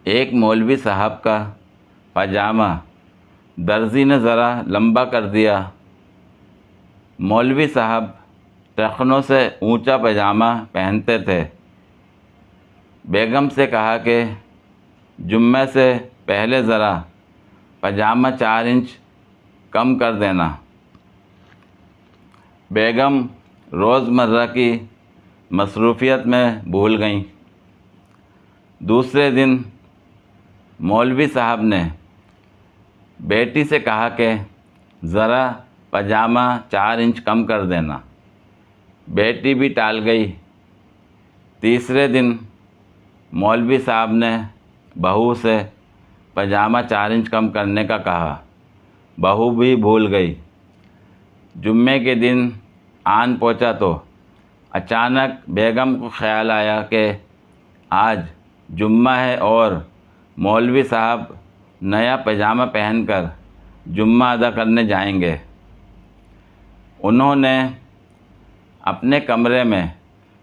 ایک مولوی صاحب کا پاجامہ درزی نے ذرا لمبا کر دیا۔ مولوی صاحب ٹخنوں سے اونچا پاجامہ پہنتے تھے۔ بیگم سے کہا کہ جمعے سے پہلے ذرا پاجامہ 4 انچ کم کر دینا۔ بیگم روزمرہ کی مصروفیت میں بھول گئیں۔ دوسرے دن مولوی صاحب نے بیٹی سے کہا کہ ذرا پاجامہ 4 انچ کم کر دینا۔ بیٹی بھی ٹال گئی۔ تیسرے دن مولوی صاحب نے بہو سے پاجامہ 4 انچ کم کرنے کا کہا۔ بہو بھی بھول گئی۔ جمعے کے دن آن پہنچا تو اچانک بیگم کو خیال آیا کہ آج جمعہ ہے اور مولوی صاحب نیا پاجامہ پہن کر جمعہ ادا کرنے جائیں گے۔ انہوں نے اپنے کمرے میں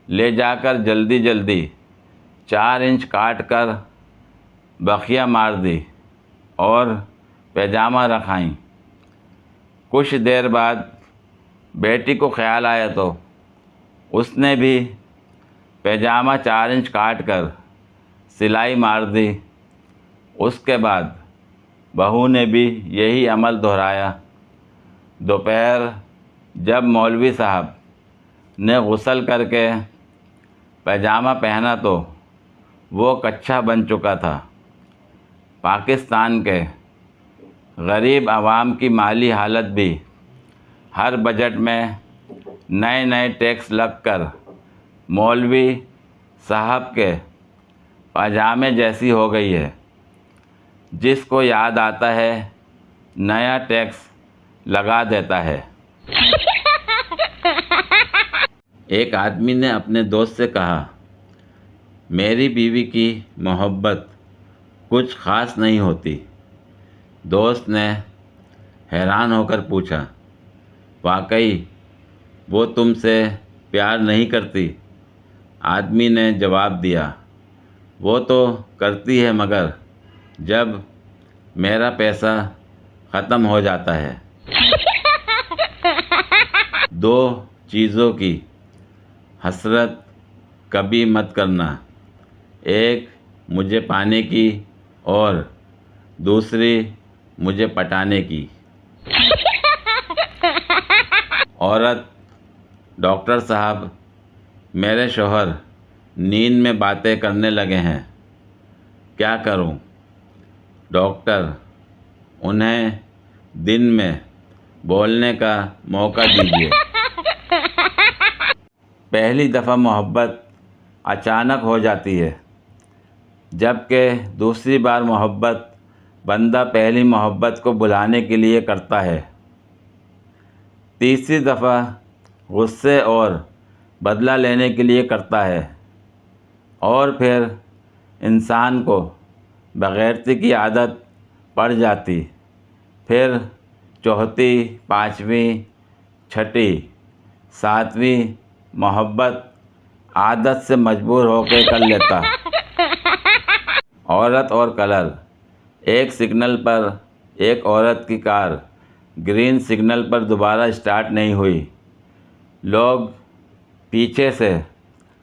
لے جا کر جلدی جلدی 4 انچ کاٹ کر بخیہ مار دی اور پاجامہ رکھائیں۔ کچھ دیر بعد بیٹی کو خیال آیا تو اس نے بھی پاجامہ 4 انچ کاٹ کر سلائی مار دی۔ اس کے بعد بہو نے بھی یہی عمل دہرایا۔ دوپہر جب مولوی صاحب نے غسل کر کے پاجامہ پہنا تو وہ کچھا بن چکا تھا۔ پاکستان کے غریب عوام کی مالی حالت بھی ہر بجٹ میں نئے نئے ٹیکس لگ کر مولوی صاحب کے پاجامے جیسی ہو گئی ہے۔ جس کو یاد آتا ہے نیا ٹیکس لگا دیتا ہے۔ ایک آدمی نے اپنے دوست سے کہا، میری بیوی کی محبت کچھ خاص نہیں ہوتی۔ دوست نے حیران ہو کر پوچھا، واقعی وہ تم سے پیار نہیں کرتی؟ آدمی نے جواب دیا، وہ تو کرتی ہے مگر جب میرا پیسہ ختم ہو جاتا ہے۔ 2 چیزوں کی حسرت کبھی مت کرنا، ایک مجھے پانے کی اور دوسری مجھے پٹانے کی۔ عورت، ڈاکٹر صاحب، میرے شوہر نیند میں باتیں کرنے لگے ہیں، کیا کروں؟ ڈاکٹر، انہیں دن میں بولنے کا موقع دیجیے۔ پہلی دفعہ محبت اچانک ہو جاتی ہے، جبکہ دوسری بار محبت بندہ پہلی محبت کو بھلانے کے لیے کرتا ہے۔ تیسری دفعہ غصے اور بدلہ لینے کے لیے کرتا ہے، اور پھر انسان کو بغیرتی کی عادت پڑ جاتی، پھر چوتھی، 5ویں، 6ٹھی، 7ویں محبت عادت سے مجبور ہو کے کر لیتا۔ عورت اور کلر۔ ایک سگنل پر ایک عورت کی کار گرین سگنل پر دوبارہ اسٹارٹ نہیں ہوئی۔ لوگ پیچھے سے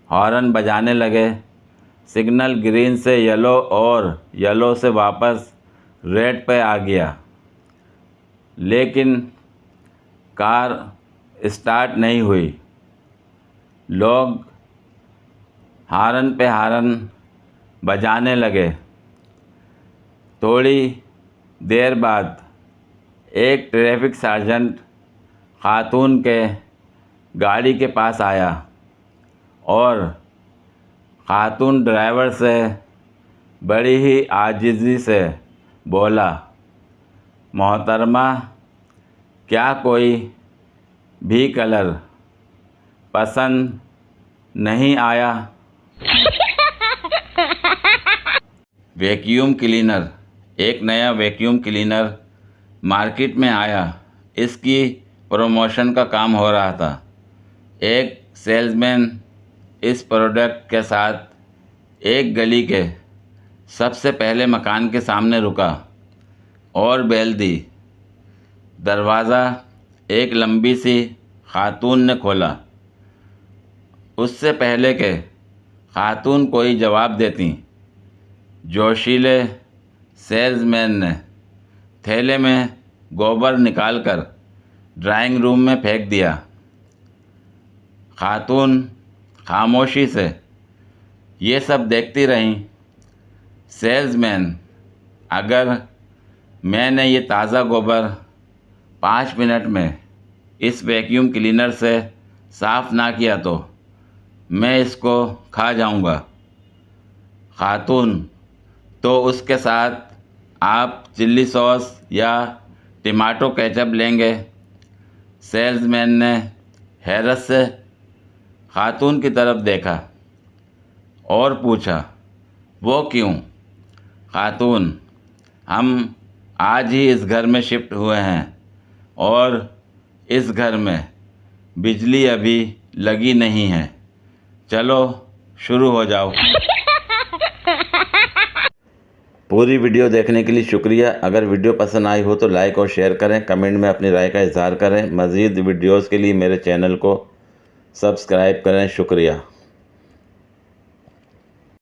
ہارن بجانے لگے۔ سگنل گرین سے یلو اور یلو سے واپس ریڈ پہ آ گیا، لیکن کار اسٹارٹ نہیں ہوئی۔ لوگ ہارن پہ ہارن بجانے لگے۔ تھوڑی دیر بعد ایک ٹریفک سارجنٹ خاتون کے گاڑی کے پاس آیا اور خاتون ڈرائیور سے بڑی ہی عاجزی سے بولا، محترمہ، کیا کوئی بھی کلر پسند نہیں آیا؟ Vacuum cleaner. ایک نیا ویکیوم کلینر مارکیٹ میں آیا۔ اس کی پروموشن کا کام ہو رہا تھا۔ ایک سیلز مین اس پروڈکٹ کے ساتھ ایک گلی کے سب سے پہلے مکان کے سامنے رکا اور بیل دی۔ دروازہ ایک لمبی سی خاتون نے کھولا۔ اس سے پہلے کہ خاتون کوئی جواب دیتی، جوشیلے سیلز مین نے تھیلے میں گوبر نکال کر ڈرائنگ روم میں پھینک دیا۔ خاتون خاموشی سے یہ سب دیکھتی رہیں۔ سیلز مین: اگر میں نے یہ تازہ گوبر 5 منٹ میں اس ویکیوم کلینر سے صاف نہ کیا تو میں اس کو کھا جاؤں گا۔ خاتون: تو اس کے ساتھ آپ چلی سوس یا ٹماٹو کیچپ لیں گے؟ سیلز مین نے حیرت سے خاتون کی طرف دیکھا اور پوچھا، وہ کیوں؟ خاتون: ہم آج ہی اس گھر میں شفٹ ہوئے ہیں اور اس گھر میں بجلی ابھی لگی نہیں ہے، چلو شروع ہو جاؤ۔ پوری ویڈیو دیکھنے کے لیے شکریہ۔ اگر ویڈیو پسند آئی ہو تو لائک اور شیئر کریں، کمنٹ میں اپنی رائے کا اظہار کریں۔ مزید ویڈیوز کے لیے میرے چینل کو سبسکرائب کریں۔ شکریہ۔